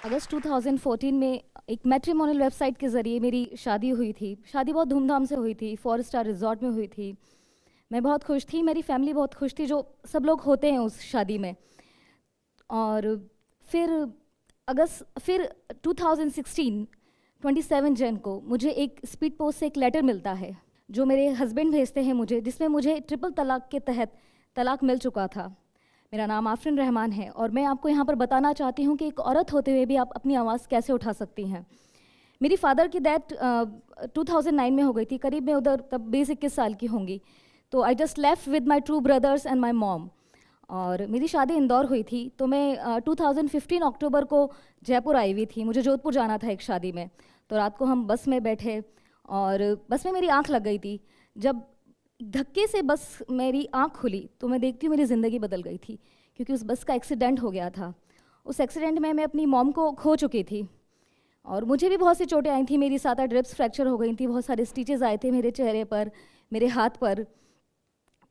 अगस्त 2014 में एक matrimonial website के ज़रिए मेरी शादी हुई थी। शादी बहुत धूमधाम से हुई थी, 4 स्टार रिजॉर्ट में हुई थी। मैं बहुत खुश थी, मेरी फैमिली बहुत खुश थी, जो सब लोग होते हैं उस शादी में। और फिर फिर 2016 27 जन को मुझे एक स्पीड पोस्ट से एक लेटर मिलता है, जो मेरे हस्बैंड भेजते हैं मुझे, जिसमें मुझे ट्रिपल तलाक के तहत तलाक मिल चुका था। मेरा नाम आफरीन रहमान है और मैं आपको यहाँ पर बताना चाहती हूँ कि एक औरत होते हुए भी आप अपनी आवाज़ कैसे उठा सकती हैं। मेरी फादर की डेथ 2009 में हो गई थी, करीब मैं उधर तब 20-21 साल की होंगी। तो I just left with my 2 brothers and my mom. और मेरी शादी इंदौर हुई थी, तो मैं 2015 अक्टूबर को जयपुर आई हुई थी। मुझे जोधपुर जाना था एक शादी में। तो रात को हम बस में बैठे और बस में मेरी आंख लग गई थी। जब धक्के से बस मेरी आंख खुली तो मैं देखती हूँ मेरी ज़िंदगी बदल गई थी, क्योंकि उस बस का एक्सीडेंट हो गया था। उस एक्सीडेंट में मैं अपनी मॉम को खो चुकी थी और मुझे भी बहुत सी चोटें आई थी। मेरी 7-8 रिब्स फ्रैक्चर हो गई थी, बहुत सारे स्टिचेस आए थे मेरे चेहरे पर, मेरे हाथ पर।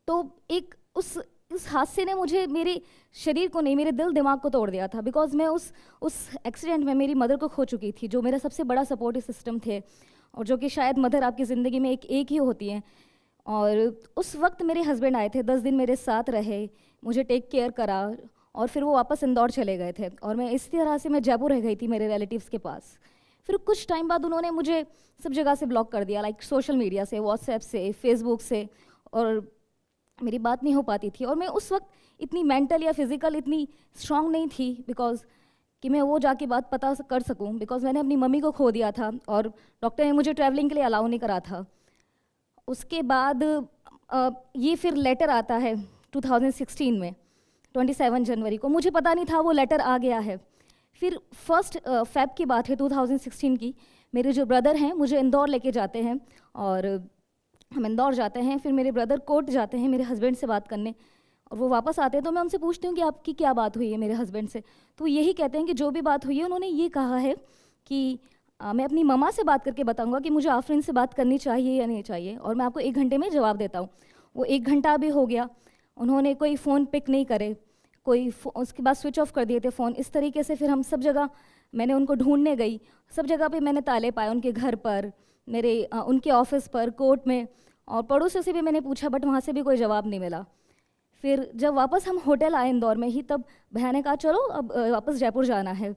तो एक उस हादसे ने मुझे, मेरे शरीर को नहीं, मेरे दिल दिमाग को तोड़ दिया था। बिकॉज मैं उस एक्सीडेंट में मेरी मदर को खो चुकी थी, जो मेरा सबसे बड़ा सपोर्टिव सिस्टम थे, और जो कि शायद मदर आपकी ज़िंदगी में एक ही होती हैं। और उस वक्त मेरे हस्बैंड आए थे, 10 दिन मेरे साथ रहे, मुझे टेक केयर करा, और फिर वो वापस इंदौर चले गए थे। और मैं इस तरह से मैं जयपुर रह गई थी मेरे रिलेटिव्स के पास। फिर कुछ टाइम बाद उन्होंने मुझे सब जगह से ब्लॉक कर दिया, लाइक सोशल मीडिया से, व्हाट्सएप से, फेसबुक से, और मेरी बात नहीं हो पाती थी। और मैं उस वक्त इतनी मेंटल या फिज़िकल इतनी स्ट्रांग नहीं थी, बिकॉज कि मैं वो जाके बात पता कर सकूं, बिकॉज मैंने अपनी मम्मी को खो दिया था और डॉक्टर ने मुझे ट्रैवलिंग के लिए अलाउ नहीं करा था। उसके बाद ये फिर लेटर आता है 2016 में 27 जनवरी को। मुझे पता नहीं था वो लेटर आ गया है। फिर 1 फेब की बात है 2016 की। मेरे जो ब्रदर हैं मुझे इंदौर लेके जाते हैं और हम इंदौर जाते हैं। फिर मेरे ब्रदर कोर्ट जाते हैं मेरे हस्बैंड से बात करने, और वो वापस आते हैं। तो मैं उनसे पूछती हूँ कि आपकी क्या बात हुई है मेरे हस्बैंड से। तो यही कहते हैं कि जो भी बात हुई है, उन्होंने ये कहा है कि मैं अपनी ममा से बात करके बताऊंगा कि मुझे आफरीन से बात करनी चाहिए या नहीं चाहिए, और मैं आपको 1 घंटे में जवाब देता हूँ। वो 1 घंटा भी हो गया, उन्होंने कोई फ़ोन पिक नहीं करे, उसके बाद स्विच ऑफ कर दिए थे फ़ोन। इस तरीके से फिर हम सब जगह, मैंने उनको ढूंढने गई, सब जगह पे मैंने ताले पाए, उनके घर पर, उनके ऑफिस पर, कोर्ट में, और पड़ोसियों से भी मैंने पूछा, बट वहाँ से भी कोई जवाब नहीं मिला। फिर जब वापस हम होटल आए इंदौर में ही, तब भैया ने कहा चलो अब वापस जयपुर जाना है।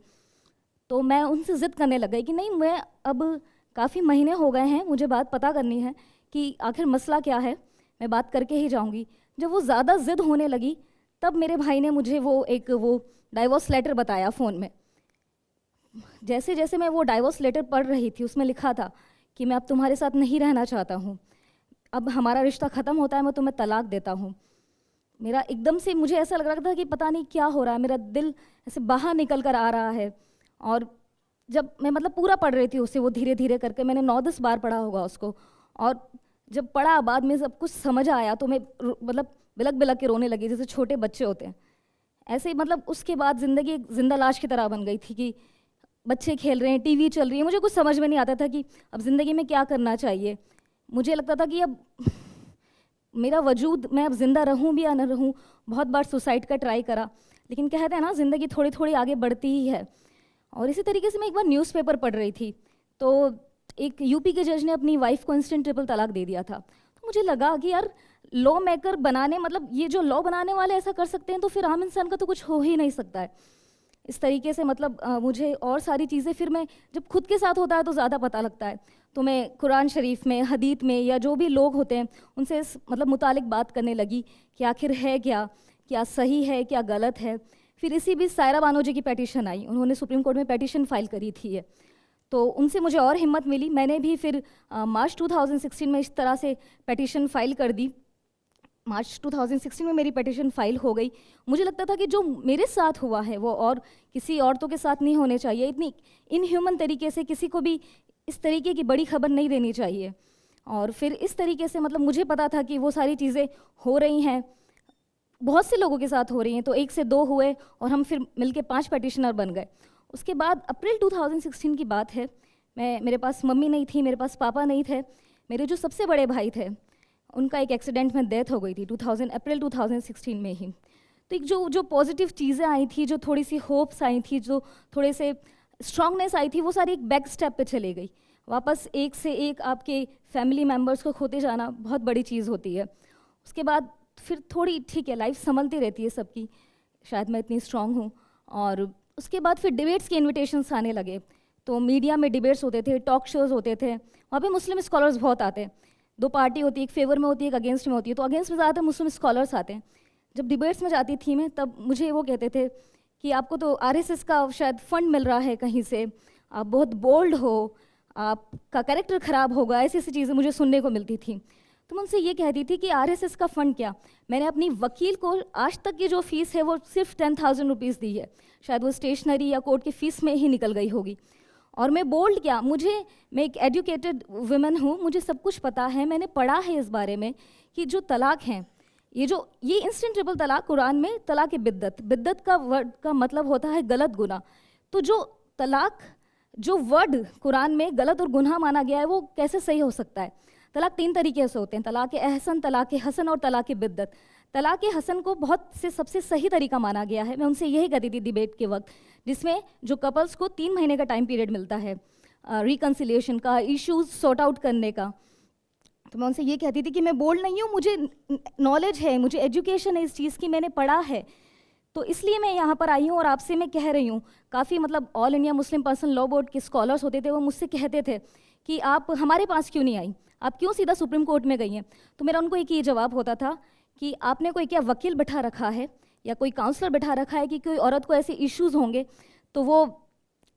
तो मैं उनसे ज़िद करने लग गई कि नहीं, मैं अब काफ़ी महीने हो गए हैं, मुझे बात पता करनी है कि आखिर मसला क्या है, मैं बात करके ही जाऊंगी। जब वो ज़्यादा ज़िद होने लगी, तब मेरे भाई ने मुझे वो डाइवोर्स लेटर बताया फ़ोन में। जैसे जैसे मैं वो डाइवोर्स लेटर पढ़ रही थी, उसमें लिखा था कि मैं अब तुम्हारे साथ नहीं रहना चाहता हूँ, अब हमारा रिश्ता ख़त्म होता है, मैं तुम्हें तलाक देता हूँ। मेरा एकदम से मुझे ऐसा लग रहा था कि पता नहीं क्या हो रहा है, मेरा दिल ऐसे बाहर निकल कर आ रहा है। और जब मैं मतलब पूरा पढ़ रही थी उसे, वो धीरे धीरे करके मैंने 9-10 बार पढ़ा होगा उसको। और जब पढ़ा, बाद में सब कुछ समझ आया, तो मैं मतलब बिलक बिलक के रोने लगी, जैसे छोटे बच्चे होते हैं ऐसे ही। मतलब उसके बाद ज़िंदगी एक जिंदा लाश की तरह बन गई थी कि बच्चे खेल रहे हैं, टीवी चल रही है, मुझे कुछ समझ में नहीं आता था कि अब ज़िंदगी में क्या करना चाहिए। मुझे लगता था कि अब मेरा वजूद, मैं अब ज़िंदा रहूं भी या न रहूं। बहुत बार सुसाइड का ट्राई करा, लेकिन कहते हैं ना, ज़िंदगी थोड़ी थोड़ी आगे बढ़ती ही है। और इसी तरीके से मैं एक बार न्यूज़पेपर पढ़ रही थी, तो एक यूपी के जज ने अपनी वाइफ को इंस्टेंट ट्रिपल तलाक दे दिया था। तो मुझे लगा कि यार, लॉ मेकर बनाने, मतलब ये जो लॉ बनाने वाले ऐसा कर सकते हैं, तो फिर आम इंसान का तो कुछ हो ही नहीं सकता है। इस तरीके से मतलब मुझे और सारी चीज़ें, फिर मैं जब खुद के साथ होता है तो ज़्यादा पता लगता है। तो मैं कुरान शरीफ में, हदीत में, या जो भी लोग होते हैं उनसे इस मतलब मुतालिक बात करने लगी कि आखिर है क्या, क्या सही है, क्या गलत है। फिर इसी बीच सायरा बानो जी की पेटिशन आई, उन्होंने सुप्रीम कोर्ट में पेटिशन फाइल करी थी ये। तो उनसे मुझे और हिम्मत मिली, मैंने भी फिर मार्च 2016 में इस तरह से पेटिशन फाइल कर दी। मार्च 2016 में मेरी पेटिशन फाइल हो गई। मुझे लगता था कि जो मेरे साथ हुआ है वो और किसी औरतों के साथ नहीं होने चाहिए। इतनी इनह्यूमन तरीके से किसी को भी इस तरीके की बड़ी खबर नहीं देनी चाहिए। और फिर इस तरीके से मतलब मुझे पता था कि वो सारी चीज़ें हो रही हैं, बहुत से लोगों के साथ हो रही हैं। तो 1 से 2 हुए और हम फिर मिलके 5 पेटिशनर बन गए। उसके बाद अप्रैल 2016 की बात है, मेरे पास मम्मी नहीं थी, मेरे पास पापा नहीं थे। मेरे जो सबसे बड़े भाई थे, उनका एक एक्सीडेंट में डेथ हो गई थी अप्रैल 2016 में ही। तो एक जो पॉजिटिव चीज़ें आई थी, जो थोड़ी सी होप्स आई थी, जो थोड़े से स्ट्रांगनेस आई थी वो सारी एक बैक स्टेप पे चली गई। वापस एक से एक आपके फैमिली मेम्बर्स को खोते जाना बहुत बड़ी चीज़ होती है। उसके बाद फिर थोड़ी ठीक है, लाइफ संभलती रहती है सबकी, शायद मैं इतनी स्ट्रांग हूँ। और उसके बाद फिर डिबेट्स के इन्विटेशंस आने लगे, तो मीडिया में डिबेट्स होते थे, टॉक शोज़ होते थे, वहाँ पे मुस्लिम स्कॉलर्स बहुत आते हैं। दो पार्टी होती है, एक फेवर में होती है, एक अगेंस्ट में होती है, तो अगेंस्ट में ज़्यादातर मुस्लिम स्कॉलर्स आते हैं। जब डिबेट्स में जाती थी मैं, तब मुझे वो कहते थे कि आपको तो आरएसएस का शायद फंड मिल रहा है कहीं से, आप बहुत बोल्ड हो, आपका कैरेक्टर ख़राब होगा, ऐसी ऐसी चीज़ें मुझे सुनने को मिलती थी। तो मैं उनसे ये कहती थी कि आरएसएस का फ़ंड क्या, मैंने अपनी वकील को आज तक की जो फ़ीस है वो सिर्फ 10,000 रुपीज़ दी है, शायद वो स्टेशनरी या कोर्ट की फ़ीस में ही निकल गई होगी। और मैं बोल्ड क्या, मैं एक एजुकेटेड वुमेन हूँ, मुझे सब कुछ पता है, मैंने पढ़ा है इस बारे में कि जो तलाक हैं, ये इंस्टेंट ट्रिपल तलाक, कुरान में तलाक बिद्दत का वर्ड का मतलब होता है गलत गुनाह। तो जो तलाक, जो वर्ड कुरान में गलत और गुनाह माना गया है, वो कैसे सही हो सकता है? तलाक 3 तरीके से होते हैं, तलाक अहसन, तलाक हसन और तलाक बिद्दत। तलाक हसन को सबसे सही तरीका माना गया है। मैं उनसे यही कहती थी डिबेट के वक्त, जिसमें जो कपल्स को 3 महीने का टाइम पीरियड मिलता है रिकन्सिलिएशन का, इश्यूज सॉर्ट आउट करने का। तो मैं उनसे ये कहती थी कि मैं बोल्ड नहीं हूँ, मुझे नॉलेज है, मुझे एजुकेशन है इस चीज़ की, मैंने पढ़ा है, तो इसलिए मैं यहाँ पर आई हूँ और आपसे मैं कह रही हूँ। काफ़ी all India Muslim personal law board के स्कॉलर्स होते थे, वो मुझसे कहते थे कि आप हमारे पास क्यों नहीं आई, आप क्यों सीधा सुप्रीम कोर्ट में गई हैं? तो मेरा उनको एक ही जवाब होता था कि आपने कोई क्या वकील बैठा रखा है या कोई काउंसलर बैठा रखा है कि कोई औरत को ऐसे इश्यूज़ होंगे तो वो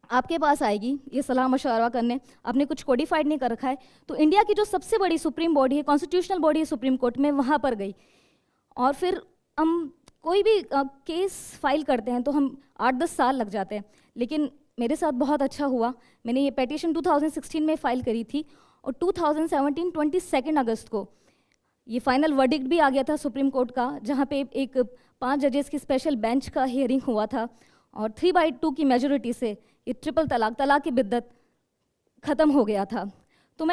आपके पास आएगी ये सलाह मशवरा करने, आपने कुछ कोडिफाइड नहीं कर रखा है। तो इंडिया की जो सबसे बड़ी सुप्रीम बॉडी है, कॉन्स्टिट्यूशनल बॉडी है सुप्रीम कोर्ट में, वहाँ पर गई। और फिर हम कोई भी केस फाइल करते हैं तो हम 8-10 साल लग जाते हैं, लेकिन मेरे साथ बहुत अच्छा हुआ। मैंने ये पेटिशन 2016 में फ़ाइल करी थी और 2017 22 अगस्त को ये फाइनल वर्डिक्ट भी आ गया था सुप्रीम कोर्ट का, जहाँ पे एक 5 जजेस की स्पेशल बेंच का हियरिंग हुआ था और 3/2 की मेजोरिटी से ये ट्रिपल तलाक, तलाक की बिद्दत ख़त्म हो गया था। तो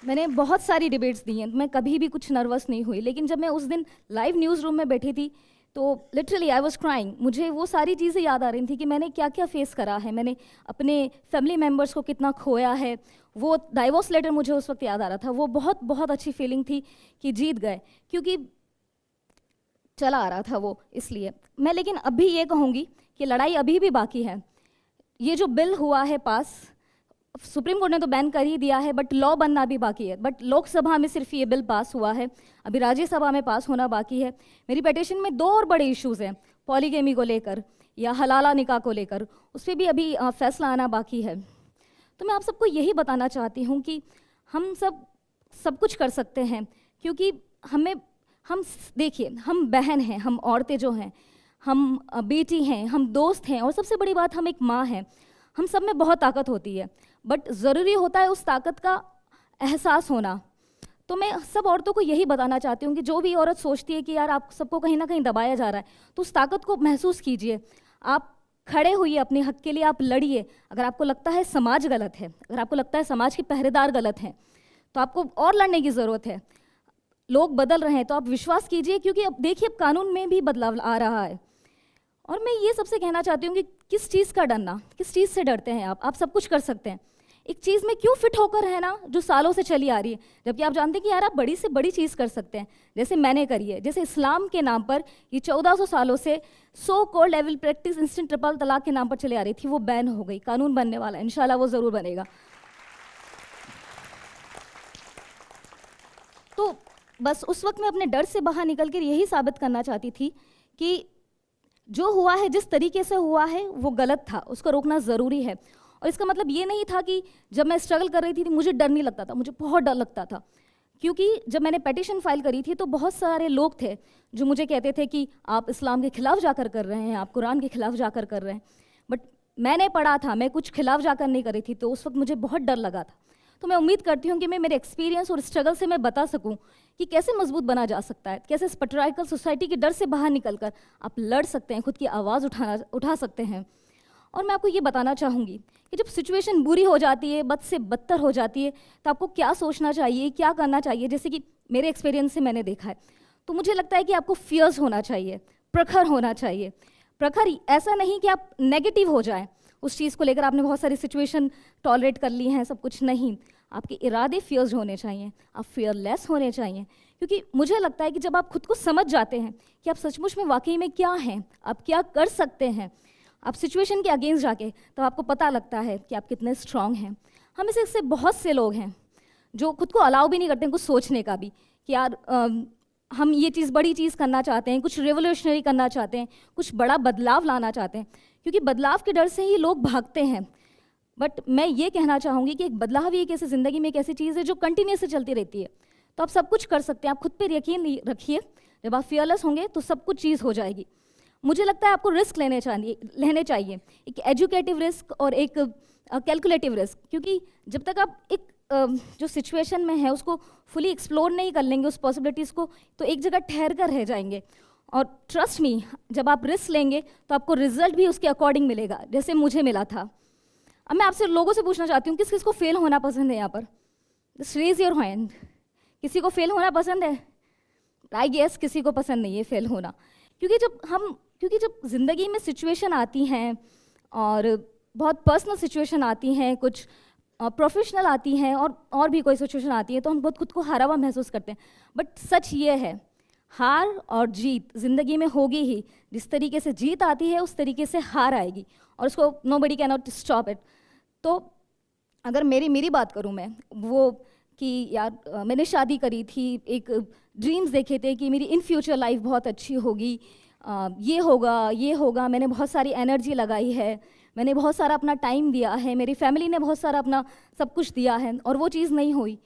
मैंने बहुत सारी डिबेट्स दी हैं, मैं कभी भी कुछ नर्वस नहीं हुई, लेकिन जब मैं उस दिन लाइव न्यूज़ रूम में बैठी थी तो लिटरली आई वाज क्राइंग। मुझे वो सारी चीज़ें याद आ रही थी कि मैंने क्या क्या फेस करा है, मैंने अपने फैमिली मेम्बर्स को कितना खोया है। वो डाइवोर्स लेटर मुझे उस वक्त याद आ रहा था, वो बहुत बहुत अच्छी फीलिंग थी कि जीत गए, क्योंकि चला आ रहा था वो। इसलिए मैं लेकिन अभी ये कहूँगी कि लड़ाई अभी भी बाकी है। ये जो बिल हुआ है पास, सुप्रीम कोर्ट ने तो बैन कर ही दिया है, बट लॉ बनना भी बाकी है। बट लोकसभा में सिर्फ ये बिल पास हुआ है, अभी राज्यसभा में पास होना बाकी है। मेरी पिटीशन में 2 और बड़े इश्यूज़ हैं, पॉलीगेमी को लेकर या हलाला निकाह को लेकर, उस पर भी अभी फैसला आना बाकी है। तो मैं आप सबको यही बताना चाहती हूँ कि हम सब कुछ कर सकते हैं, क्योंकि हम देखिए, हम बहन हैं, हम औरतें जो हैं, हम बेटी हैं, हम दोस्त हैं, और सबसे बड़ी बात हम एक माँ हैं। हम सब में बहुत ताकत होती है, बट ज़रूरी होता है उस ताकत का एहसास होना। तो मैं सब औरतों को यही बताना चाहती हूँ कि जो भी औरत सोचती है कि यार आप सबको कहीं ना कहीं दबाया जा रहा है, तो उस ताकत को महसूस कीजिए, आप खड़े होइए अपने हक के लिए, आप लड़िए। अगर आपको लगता है समाज गलत है, अगर आपको लगता है समाज के पहरेदार गलत हैं, तो आपको और लड़ने की ज़रूरत है। लोग बदल रहे हैं तो आप विश्वास कीजिए, क्योंकि अब देखिए अब कानून में भी बदलाव आ रहा है। और मैं ये सबसे कहना चाहती हूँ कि किस चीज़ का डरना, किस चीज़ से डरते हैं आप सब कुछ कर सकते हैं। एक चीज़ में क्यों फिट होकर रहना जो सालों से चली आ रही है, जबकि आप जानते हैं कि यार आप बड़ी से बड़ी चीज़ कर सकते हैं, जैसे मैंने करी है। जैसे इस्लाम के नाम पर ये 1400 सालों से so called level practice instant triple तलाक के नाम पर चली आ रही थी, वो बैन हो गई, कानून बनने वाला है, इंशाल्लाह वो ज़रूर बनेगा। तो बस उस वक्त मैं अपने डर से बाहर निकल कर यही साबित करना चाहती थी कि जो हुआ है, जिस तरीके से हुआ है, वो गलत था, उसको रोकना ज़रूरी है। और इसका मतलब ये नहीं था कि जब मैं स्ट्रगल कर रही थी मुझे डर नहीं लगता था, मुझे बहुत डर लगता था, क्योंकि जब मैंने पिटीशन फाइल करी थी तो बहुत सारे लोग थे जो मुझे कहते थे कि आप इस्लाम के खिलाफ जाकर कर रहे हैं, आप कुरान के खिलाफ जाकर कर रहे हैं। बट मैंने पढ़ा था, मैं कुछ खिलाफ जाकर नहीं करी थी, तो उस वक्त मुझे बहुत डर लगा था। तो मैं उम्मीद करती हूँ कि मैं मेरे एक्सपीरियंस और स्ट्रगल से मैं बता सकूँ कि कैसे मजबूत बना जा सकता है, कैसे इस पेट्रियार्कल सोसाइटी के डर से बाहर निकलकर आप लड़ सकते हैं, खुद की आवाज़ उठा सकते हैं। और मैं आपको ये बताना चाहूँगी कि जब सिचुएशन बुरी हो जाती है, बद से बदतर हो जाती है, तो आपको क्या सोचना चाहिए, क्या करना चाहिए। जैसे कि मेरे एक्सपीरियंस से मैंने देखा है, तो मुझे लगता है कि आपको फियर्स होना चाहिए, प्रखर होना चाहिए। प्रखर ऐसा नहीं कि आप नेगेटिव हो जाए उस चीज़ को लेकर, आपने बहुत सारी सिचुएशन टॉलरेट कर ली हैं, सब कुछ नहीं। आपके इरादे फियर्स होने चाहिए, आप फियरलेस होने चाहिए, क्योंकि मुझे लगता है कि जब आप खुद को समझ जाते हैं कि आप सचमुच में वाकई में क्या हैं, आप क्या कर सकते हैं, आप सिचुएशन के अगेंस्ट जाके, तो आपको पता लगता है कि आप कितने स्ट्रांग हैं। हम में से बहुत से लोग हैं जो खुद को अलाउ भी नहीं करते हैं कुछ सोचने का भी, कि यार हम ये चीज़, बड़ी चीज़ करना चाहते हैं, कुछ रिवोल्यूशनरी करना चाहते हैं, कुछ बड़ा बदलाव लाना चाहते हैं, क्योंकि बदलाव के डर से ही लोग भागते हैं। बट मैं ये कहना चाहूँगी कि एक बदलाव ही एक ऐसी ज़िंदगी में एक ऐसी चीज़ है जो कंटिन्यूस चलती रहती है। तो आप सब कुछ कर सकते हैं, आप खुद पर यकीन रखिए। जब आप फियरलेस होंगे तो सब कुछ चीज़ हो जाएगी। मुझे लगता है आपको रिस्क लेने चाहिए, एक एजुकेटिव रिस्क और एक कैलकुलेटिव रिस्क, क्योंकि जब तक आप एक जो सिचुएशन में है उसको फुली एक्सप्लोर नहीं कर लेंगे, उस पॉसिबिलिटीज़ को, तो एक जगह ठहर कर रह जाएंगे। और ट्रस्ट मी, जब आप रिस्क लेंगे तो आपको रिजल्ट भी उसके अकॉर्डिंग मिलेगा, जैसे मुझे मिला था। अब मैं आपसे लोगों से पूछना चाहती हूँ, किस किस को फेल होना पसंद है यहाँ पर? Just raise your hand. किसी को फेल होना पसंद है? आई गेस किसी को पसंद नहीं है फेल होना, क्योंकि जब ज़िंदगी में सिचुएशन आती हैं और बहुत पर्सनल सिचुएशन आती हैं, कुछ प्रोफेशनल आती हैं और भी कोई सिचुएशन आती है, तो हम बहुत खुद को हारा हुआ महसूस करते हैं। बट सच ये है, हार और जीत ज़िंदगी में होगी ही। जिस तरीके से जीत आती है उस तरीके से हार आएगी, और उसको nobody can not stop it. तो अगर मेरी बात करूँ मैं, वो कि यार मैंने शादी करी थी, एक ड्रीम्स देखे थे कि मेरी इन फ्यूचर लाइफ बहुत अच्छी होगी, ये होगा, मैंने बहुत सारी एनर्जी लगाई है, मैंने बहुत सारा अपना टाइम दिया है, मेरी फैमिली ने बहुत सारा अपना सब कुछ दिया है, और वो चीज़ नहीं हुई।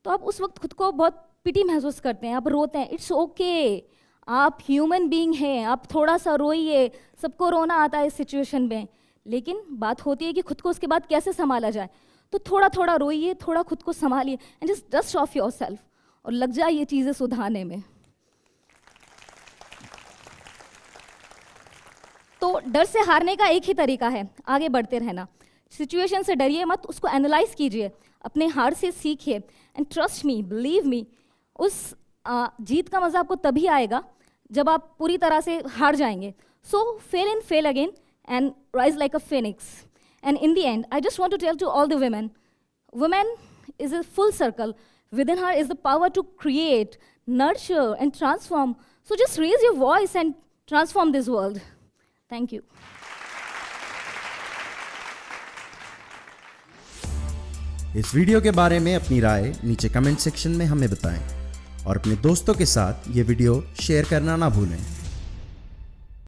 तो आप उस वक्त खुद को बहुत पिटी महसूस करते हैं, आप रोते हैं। इट्स ओके, आप ह्यूमन बीइंग हैं, आप थोड़ा सा रोइए, सबको रोना आता है इस सिचुएशन में। लेकिन बात होती है कि खुद को उसके बाद कैसे संभाला जाए। तो थोड़ा थोड़ा रोइए, थोड़ा खुद को संभालिए, and just dust off your self, और लग जाए ये चीज़ें सुधारने में। तो डर से हारने का एक ही तरीका है, आगे बढ़ते रहना। सिचुएशन से डरिए मत, उसको एनालाइज कीजिए, अपने हार से सीखिए, and trust me, believe me, उस जीत का मज़ा आपको तभी आएगा जब आप पूरी तरह से हार जाएंगे। So fail and fail again and rise like a phoenix. And in the end I just want to tell to all the women is a full circle. Within her is the power to create, nurture and transform. So just raise your voice and transform this world. Thank you. इस video के बारे में अपनी राय नीचे comment section में हमें बताएं और अपने दोस्तों के साथ ये वीडियो शेयर करना ना भूलें।